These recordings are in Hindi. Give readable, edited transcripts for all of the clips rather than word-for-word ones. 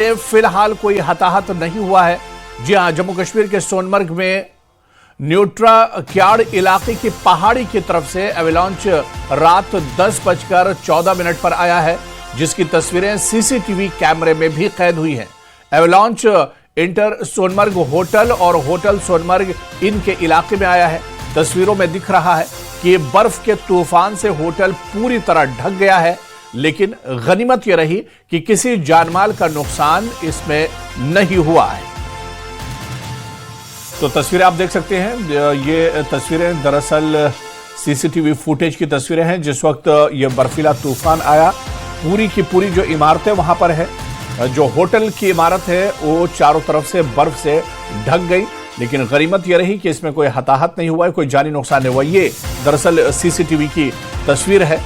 फिलहाल कोई हताहत नहीं हुआ है। जी हां, जम्मू कश्मीर के सोनमर्ग में न्यूट्रा क्याड़ इलाके की पहाड़ी की तरफ से एवलांच रात 10:14 पर आया है, जिसकी तस्वीरें सीसीटीवी कैमरे में भी कैद हुई हैं। एवलांच इंटर सोनमर्ग होटल और होटल सोनमर्ग इन के इलाके में आया है। तस्वीरों में दिख रहा है कि बर्फ के तूफान से होटल पूरी तरह ढक गया है, लेकिन गनीमत यह रही कि किसी जानमाल का नुकसान इसमें नहीं हुआ है। तो तस्वीरें आप देख सकते हैं, ये तस्वीरें दरअसल सीसीटीवी फुटेज की तस्वीरें हैं जिस वक्त ये बर्फीला तूफान आया। पूरी की पूरी जो इमारतें वहां पर है, जो होटल की इमारत है वो चारों तरफ से बर्फ से ढक गई, लेकिन गनीमत यह रही कि इसमें कोई हताहत नहीं हुआ है, कोई जानी नुकसान नहीं हुआ। ये दरअसल सीसीटीवी की तस्वीर है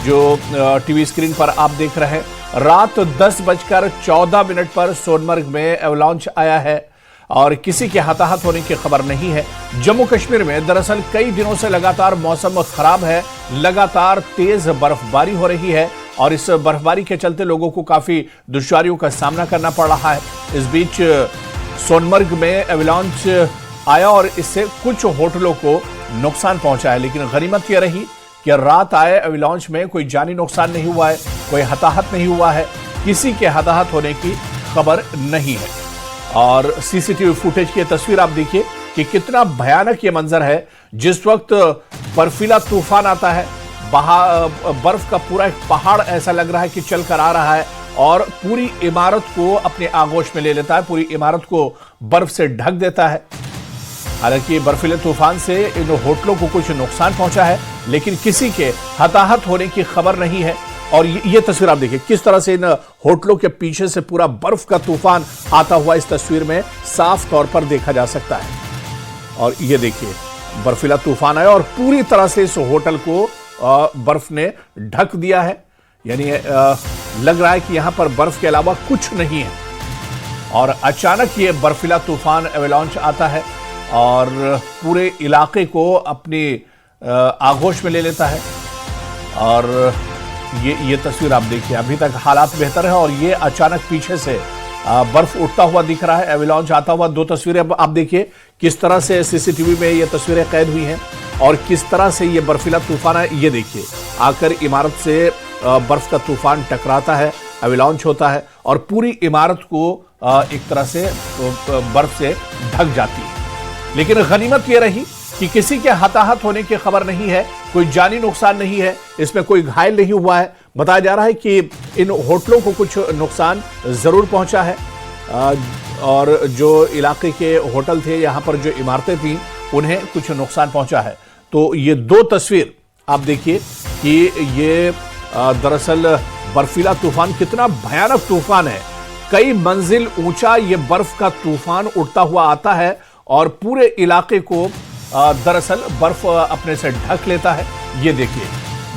जो टीवी स्क्रीन पर आप देख रहे हैं। रात 10:14 पर सोनमर्ग में एवलांच आया है और किसी के हताहत होने की खबर नहीं है। जम्मू कश्मीर में दरअसल कई दिनों से लगातार मौसम खराब है, लगातार तेज बर्फबारी हो रही है और इस बर्फबारी के चलते लोगों को काफी दुश्वारियों का सामना करना पड़ रहा है। इस बीच सोनमर्ग में एवलांच आया और इससे कुछ होटलों को नुकसान पहुंचा है, लेकिन गनीमत यह रही कि रात आए एवलांच में कोई जानी नुकसान नहीं हुआ है, कोई हताहत नहीं हुआ है, किसी के हताहत होने की खबर नहीं है। और सीसीटीवी फुटेज की तस्वीर आप देखिए कि कितना भयानक ये मंजर है। जिस वक्त बर्फीला तूफान आता है, बर्फ का पूरा एक पहाड़ ऐसा लग रहा है कि चल कर आ रहा है और पूरी इमारत को अपने आगोश में ले लेता है, पूरी इमारत को बर्फ से ढक देता है। हालांकि बर्फीले तूफान से इन होटलों को कुछ नुकसान पहुंचा है, लेकिन किसी के हताहत होने की खबर नहीं है। और ये तस्वीर आप देखिए किस तरह से इन होटलों के पीछे से पूरा बर्फ का तूफान आता हुआ इस तस्वीर में साफ तौर पर देखा जा सकता है। और ये देखिए बर्फीला तूफान आया और पूरी तरह से इस होटल को बर्फ ने ढक दिया है, यानी लग रहा है कि यहां पर बर्फ के अलावा कुछ नहीं है। और अचानक ये बर्फीला तूफान एवलांच आता है और पूरे इलाके को अपनी आगोश में ले लेता है। और ये तस्वीर आप देखिए, अभी तक हालात बेहतर है और ये अचानक पीछे से बर्फ उठता हुआ दिख रहा है, एवलांच आता हुआ। दो तस्वीरें आप देखिए किस तरह से सीसीटीवी में ये तस्वीरें कैद हुई हैं और किस तरह से ये बर्फीला तूफान है। ये देखिए आकर इमारत से बर्फ का तूफान टकराता है, एवलांच होता है और पूरी इमारत को एक तरह से बर्फ से ढक जाती है। लेकिन गनीमत ये रही कि किसी के हताहत होने की खबर नहीं है, कोई जानी नुकसान नहीं है, इसमें कोई घायल नहीं हुआ है। बताया जा रहा है कि इन होटलों को कुछ नुकसान जरूर पहुंचा है और जो इलाके के होटल थे, यहां पर जो इमारतें थी, उन्हें कुछ नुकसान पहुंचा है। तो ये दो तस्वीर आप देखिए कि ये दरअसल बर्फीला तूफान कितना भयानक तूफान है। कई मंजिल ऊंचा ये बर्फ का तूफान उड़ता हुआ आता है और पूरे इलाके को दरअसल बर्फ अपने से ढक लेता है। ये देखिए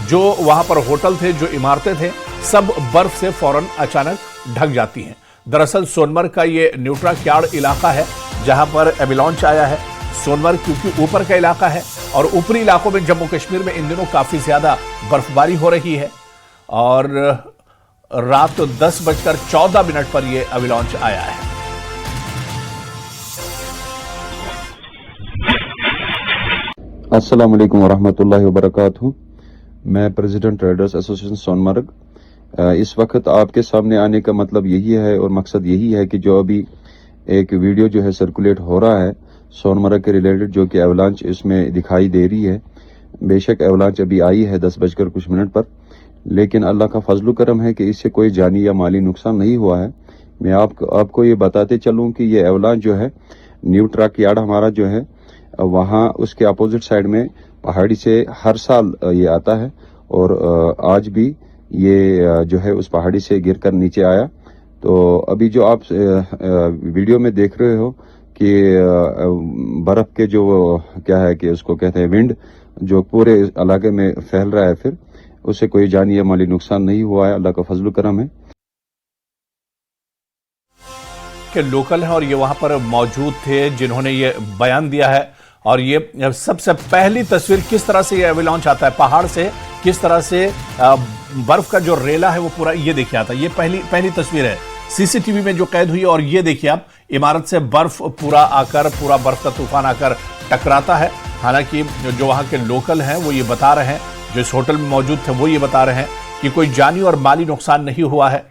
जो वहां पर होटल थे, जो इमारतें थे, सब बर्फ से फौरन अचानक ढक जाती हैं। दरअसल सोनमर्ग का ये न्यूट्रा क्याड़ इलाका है जहां पर एवलांच आया है। सोनमर्ग क्योंकि ऊपर का इलाका है और ऊपरी इलाकों में जम्मू कश्मीर में इन दिनों काफी ज्यादा बर्फबारी हो रही है और रात 10:14 पर यह एवलांच आया है। अस्सलाम वालेकुम वरहमतुल्लाहि वबरकातुहू। मैं प्रेसिडेंट ट्रेडर्स एसोसिएशन सोनमर्ग। इस वक्त आपके सामने आने का मतलब यही है और मकसद यही है कि जो अभी एक वीडियो जो है सर्कुलेट हो रहा है सोनमर्ग के रिलेटेड, जो कि एवलांच इसमें दिखाई दे रही है। बेशक एवलांच अभी आई है 10:00 पर, लेकिन अल्लाह का फजल करम है कि इससे कोई जानी या माली नुकसान नहीं हुआ है। मैं आपको ये बताते चलूं कि ये एवलांच जो है न्यूट्रा क्याड़ हमारा जो है वहाँ उसके अपोजिट साइड में पहाड़ी से हर साल ये आता है और आज भी ये जो है उस पहाड़ी से गिरकर नीचे आया। तो अभी जो आप वीडियो में देख रहे हो कि बर्फ के जो क्या है कि उसको कहते हैं विंड, जो पूरे इलाके में फैल रहा है, फिर उससे कोई जानी या माली नुकसान नहीं हुआ है। अल्लाह का फजल करम है के लोकल हैं और ये वहां पर मौजूद थे जिन्होंने ये बयान दिया है। और ये सबसे पहली तस्वीर किस तरह से ये एवलांच आता है पहाड़ से, किस तरह से बर्फ का जो रेला है वो पूरा ये देखिए आता है। ये पहली तस्वीर है। सीसीटीवी में जो कैद हुई। और ये देखिए आप, इमारत से बर्फ पूरा बर्फ का तूफान आकर टकराता है। हालांकि जो वहां के लोकल हैं वो ये बता रहे हैं, जो इस होटल में मौजूद थे वो ये बता रहे हैं कि कोई जानी और माली नुकसान नहीं हुआ है।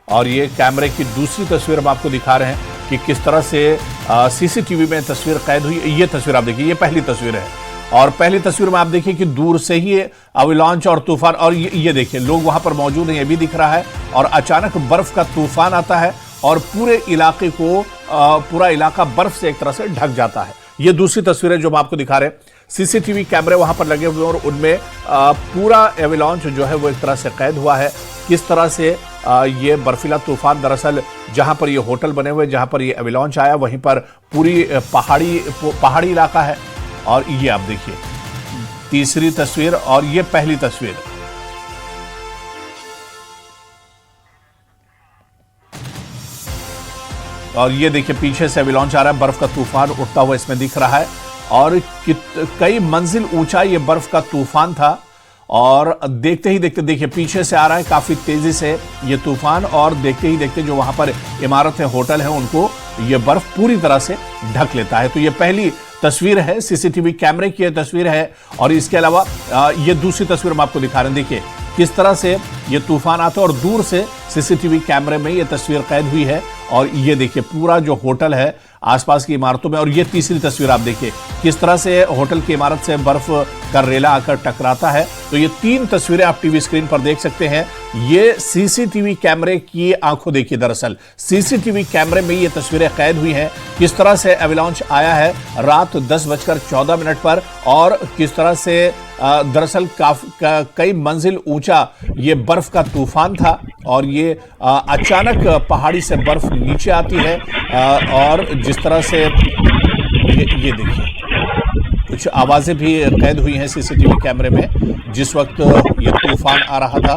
और ये कैमरे की दूसरी तस्वीर हम आपको दिखा रहे हैं कि किस तरह से सीसीटीवी में तस्वीर कैद हुई। ये तस्वीर आप देखिए, ये पहली तस्वीर है। और पहली तस्वीर में आप देखिए कि दूर से ही अवलांच और तूफान, और ये देखिए लोग वहां पर मौजूद हैं, ये भी दिख रहा है। और अचानक बर्फ का तूफान आता है और पूरे इलाके को पूरा इलाका बर्फ से एक तरह से ढक जाता है। ये दूसरी तस्वीर है जो हम आपको दिखा रहे हैं। सीसीटीवी कैमरे वहां पर लगे हुए और उनमें पूरा एवलांच जो है वो एक तरह से कैद हुआ है। किस तरह से ये बर्फीला तूफान, दरअसल जहां पर ये होटल बने हुए, जहां पर ये एवलांच आया, वहीं पर पूरी पहाड़ी इलाका है। और ये आप देखिए तीसरी तस्वीर और ये पहली तस्वीर। और ये देखिए पीछे से एवलांच आ रहा है, बर्फ का तूफान उठता हुआ इसमें दिख रहा है। और कई मंजिल ऊंचा ये बर्फ का तूफान था। और देखते ही देखते देखिए पीछे से आ रहा है काफी तेजी से ये तूफान। और देखते ही देखते जो वहां पर इमारतें, होटल है, उनको ये बर्फ पूरी तरह से ढक लेता है। तो ये पहली तस्वीर है, सीसीटीवी कैमरे की तस्वीर है। और इसके अलावा ये दूसरी तस्वीर हम आपको दिखा रहे हैं। देखिए किस तरह से ये तूफान आता है और दूर से सीसीटीवी कैमरे में ये तस्वीर कैद हुई है। और ये देखिए पूरा जो होटल है, आसपास की इमारतों में। और ये तीसरी तस्वीर आप देखिए किस तरह से होटल की इमारत से बर्फ का रेला आकर टकराता है। तो ये तीन तस्वीरें आप टीवी स्क्रीन पर देख सकते हैं। ये सीसीटीवी कैमरे की आंखों देखिए, दरअसल सीसीटीवी कैमरे में ये तस्वीरें कैद हुई हैं। किस तरह से एवलांच आया है रात 10:14 पर, और किस तरह से दरअसल कई मंजिल ऊंचा ये बर्फ का तूफान था। और ये अचानक पहाड़ी से बर्फ नीचे आती है। और जिस तरह से ये देखिए कुछ आवाजें भी कैद हुई हैं सीसीटीवी कैमरे में। जिस वक्त ये तूफान आ रहा था,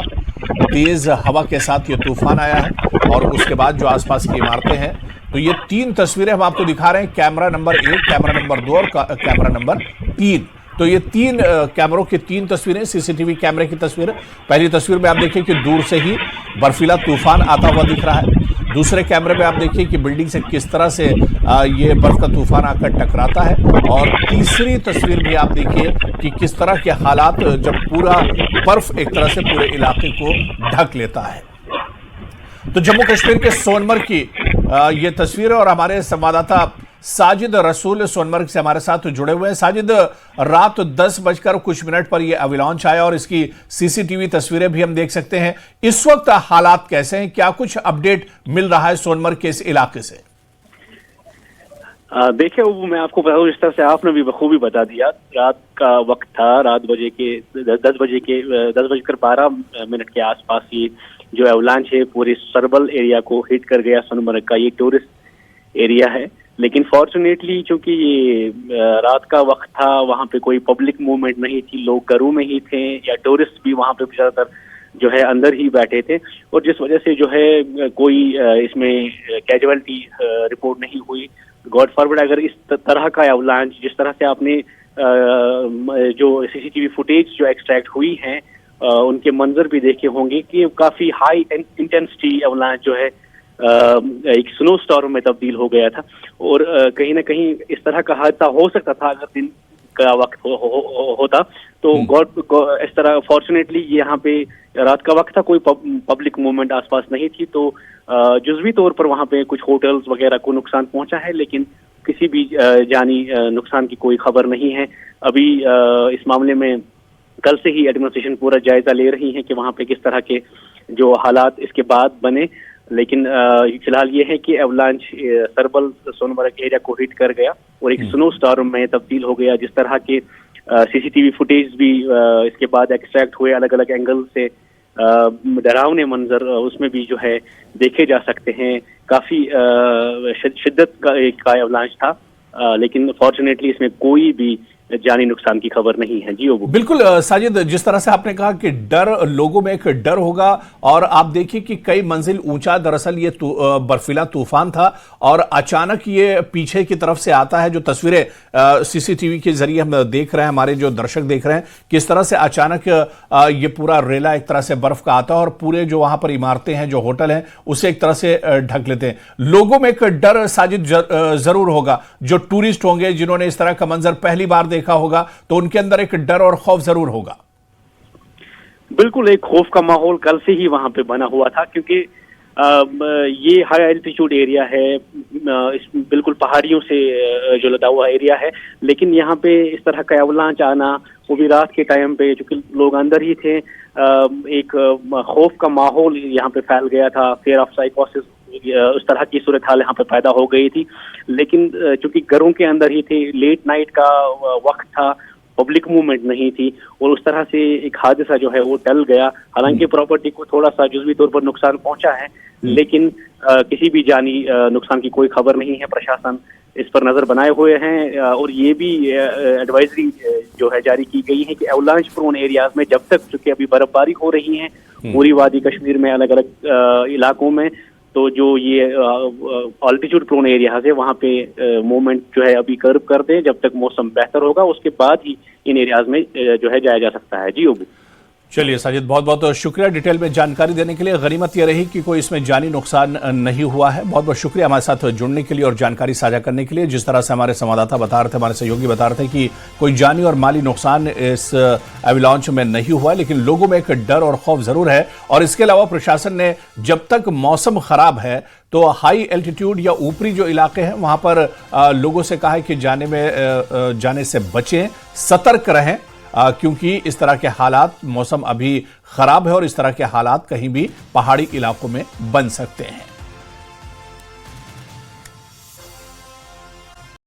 तेज हवा के साथ ये तूफान आया है। और उसके बाद जो आसपास की इमारतें हैं। तो ये तीन तस्वीरें हम आपको दिखा रहे हैं, कैमरा नंबर 1, कैमरा नंबर 2 और कैमरा नंबर 3। तो ये तीन कैमरों की तीन तस्वीरें, सीसीटीवी कैमरे की तस्वीर। पहली तस्वीर में आप देखिए कि दूर से ही बर्फीला तूफान आता हुआ दिख रहा है। दूसरे कैमरे में आप देखिए कि बिल्डिंग से किस तरह से ये बर्फ का तूफान आकर टकराता है। और तीसरी तस्वीर भी आप देखिए कि किस तरह के हालात जब पूरा बर्फ एक तरह से पूरे इलाके को ढक लेता है। तो जम्मू कश्मीर के सोनमर्ग की ये तस्वीर है। और हमारे संवाददाता साजिद रसूल सोनमर्ग से हमारे साथ जुड़े हुए हैं। साजिद, रात 10:00 पर यह अवलांच आया और इसकी सीसीटीवी तस्वीरें भी हम देख सकते हैं। इस वक्त हालात कैसे हैं? क्या कुछ अपडेट मिल रहा है सोनमर्ग के इस इलाके से? देखिए, वो मैं आपको बताऊं, इस तरह से आपने भी बखूबी बता दिया। रात का वक्त था, रात 10:12 के आसपास ये जो अवलांच है पूरे सरबल एरिया को हिट कर गया। सोनमर्ग का ये टूरिस्ट एरिया है, लेकिन फॉर्चुनेटली चूंकि ये रात का वक्त था, वहाँ पे कोई पब्लिक मूवमेंट नहीं थी, लोग घरों में ही थे या टूरिस्ट भी वहाँ पे ज्यादातर जो है अंदर ही बैठे थे। और जिस वजह से जो है कोई इसमें कैजुअलिटी रिपोर्ट नहीं हुई। गॉड फॉरवर्ड, अगर इस तरह का अवलांच, जिस तरह से आपने जो सीसीटीवी फुटेज जो एक्सट्रैक्ट हुई हैं उनके मंजर भी देखे होंगे कि काफी हाई इंटेंसिटी अवलांच जो है एक स्नो स्टॉर्म में तब्दील हो गया था। और कहीं ना कहीं इस तरह का हादसा हो सकता था अगर दिन का वक्त होता। तो गॉड इस तरह फॉर्चुनेटली यहाँ पे रात का वक्त था, कोई पब्लिक मूवमेंट आसपास नहीं थी। तो जुज़वी तौर पर वहाँ पे कुछ होटल्स वगैरह को नुकसान पहुंचा है, लेकिन किसी भी जानी नुकसान की कोई खबर नहीं है। अभी इस मामले में कल से ही एडमिनिस्ट्रेशन पूरा जायजा ले रही है कि वहाँ पे किस तरह के जो हालात इसके बाद बने। लेकिन फिलहाल ये है कि अवलांच सरबल सोनमर्ग एरिया को हिट कर गया और एक स्नो स्टॉर्म में तब्दील हो गया। जिस तरह के सीसीटीवी फुटेज भी इसके बाद एक्सट्रैक्ट हुए अलग अलग एंगल से, डरावने मंजर उसमें भी जो है देखे जा सकते हैं। काफी शिद्दत का अवलांच था, लेकिन फॉर्चुनेटली इसमें कोई भी जानी नुकसान की खबर नहीं है। जी ओबू। बिल्कुल साजिद, जिस तरह से आपने कहा कि डर, लोगों में एक डर होगा, और आप देखिए कि कई मंजिल ऊंचा दरअसल ये बर्फीला तूफान था और अचानक ये पीछे की तरफ से आता है। जो तस्वीरें सीसीटीवी के जरिए हम देख रहे हैं, हमारे जो दर्शक देख रहे हैं, किस तरह से अचानक ये पूरा रेला एक तरह से बर्फ का आता है और पूरे जो वहां पर इमारतें हैं, जो होटल हैं, उसे एक तरह से ढक लेते हैं। लोगों में एक डर साजिद जरूर होगा। जो टूरिस्ट होंगे, जिन्होंने इस तरह का मंजर पहली बार देखा होगा, तो उनके अंदर एक डर और खौफ जरूर होगा। बिल्कुल, एक खौफ का माहौल कल से ही वहां पे बना हुआ था, क्योंकि ये हाई एल्टीट्यूड एरिया है, बिल्कुल पहाड़ियों से जो लदा हुआ एरिया है, लेकिन यहाँ पे इस तरह का एवलांच आना, वो भी रात के टाइम पे, चूंकि लोग अंदर ही थे, एक खौफ का माहौल यहाँ पे फैल गया था। फियर ऑफ साइकोसिस, उस तरह की सूरत हाल यहाँ पे पैदा हो गई थी। लेकिन चूंकि घरों के अंदर ही थे, लेट नाइट का वक्त था, पब्लिक मूवमेंट नहीं थी, और उस तरह से एक हादसा जो है वो टल गया। हालांकि प्रॉपर्टी को थोड़ा सा जुज़वी तौर पर नुकसान पहुंचा है, लेकिन किसी भी जानी नुकसान की कोई खबर नहीं है। प्रशासन इस पर नजर बनाए हुए हैं, और ये भी एडवाइजरी जो है जारी की गई है कि एवलांच प्रोन एरियाज में जब तक, चूंकि अभी बर्फबारी हो रही है पूरी वादी कश्मीर में, अलग अलग इलाकों में, तो जो ये ऑल्टीट्यूड प्रोन एरियाज है वहाँ पे मूवमेंट जो है अभी कर्व कर दें जब तक मौसम बेहतर होगा, उसके बाद ही इन एरियाज में जो है जाया जा सकता है। जी ओबू। चलिए साजिद, बहुत बहुत शुक्रिया डिटेल में जानकारी देने के लिए। गनीमत यह रही कि कोई इसमें जानी नुकसान नहीं हुआ है। बहुत बहुत शुक्रिया हमारे साथ जुड़ने के लिए और जानकारी साझा करने के लिए। जिस तरह से हमारे संवाददाता बता रहे थे, हमारे सहयोगी बता रहे थे कि कोई जानी और माली नुकसान इस एवलांच में नहीं हुआ, लेकिन लोगों में एक डर और खौफ जरूर है। और इसके अलावा प्रशासन ने, जब तक मौसम खराब है, तो हाई एल्टीट्यूड या ऊपरी जो इलाके हैं वहां पर लोगों से कहा है कि जाने से बचें, सतर्क रहें, क्योंकि इस तरह के हालात, मौसम अभी खराब है और इस तरह के हालात कहीं भी पहाड़ी इलाकों में बन सकते हैं।